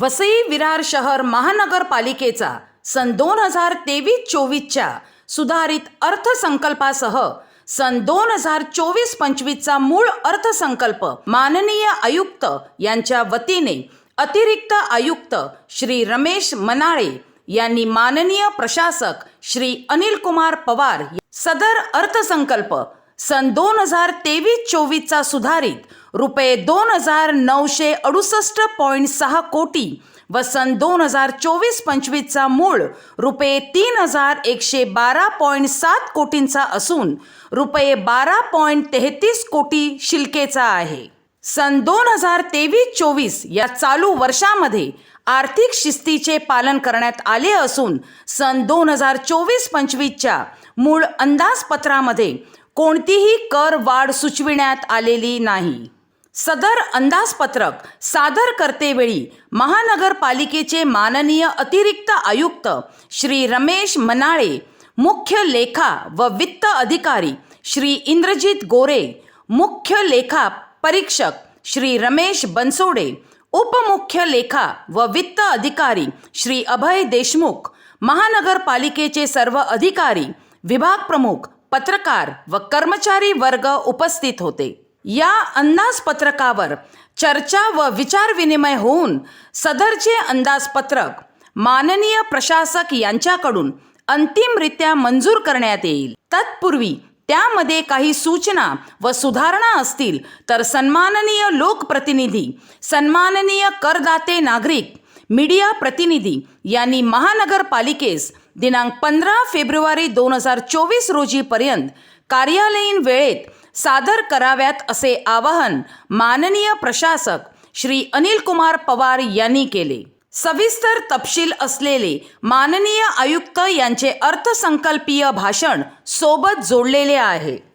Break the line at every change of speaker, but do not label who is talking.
वसई विरार शहर महानगरपालिकेचा सन 2023-24च्या सुधारित अर्थसंकल्पासह सन 2024-25चा मूळ अर्थसंकल्प माननीय आयुक्त यांच्या वतीने अतिरिक्त आयुक्त श्री रमेश मनाळे यांनी माननीय प्रशासक श्री अनिल कुमार पवार सदर अर्थसंकल्प सन 2023-24चा सुधारित रुपये 2968.6 कोटी व सन 2024-25चा मूळ रुपये 3112.7 कोटींचा असून रुपये 12.33 कोटी शिल्केचा आहे. सन 2023-24 या चालू वर्षामध्ये आर्थिक शिस्तीचे पालन करण्यात आले असून सन 2024-25च्या मूळ अंदाजपत्रामध्ये कोणतीही कर वाढ सुचविण्यात आलेली नाही. सदर अंदाजपत्रक सादर करतेवेळी महानगरपालिकेचे माननीय अतिरिक्त आयुक्त श्री रमेश मनाळे, मुख्य लेखा व वित्त अधिकारी श्री इंद्रजित गोरे, मुख्य लेखा परीक्षक श्री रमेश बनसोडे, उपमुख्य लेखा व वित्त अधिकारी श्री अभय देशमुख, महानगरपालिकेचे सर्व अधिकारी, विभाग प्रमुख, पत्रकार व कर्मचारी वर्ग उपस्थित होते. या अंदाजपत्रकावर चर्चा व विचारविनिमय होऊन सदरचे अंदाजपत्रक माननीय प्रशासक यांच्याकडून अंतिमरित्या मंजूर करण्यात येईल. तत्पूर्वी त्यामध्ये काही सूचना व सुधारणा असतील तर सन्माननीय लोकप्रतिनिधी, सन्माननीय करदाते नागरिक, मीडिया प्रतिनिधी यांनी महानगरपालिकेस दिनांक 15 फेब्रुवारी 2024 रोजीपर्यंत कार्यालयीन वेळेत सादर कराव्यात असे आवाहन माननीय प्रशासक श्री अनिल कुमार पवार यांनी केले. सविस्तर तपशील असलेले माननीय आयुक्त यांचे अर्थसंकल्पीय भाषण सोबत जोडलेले आहे.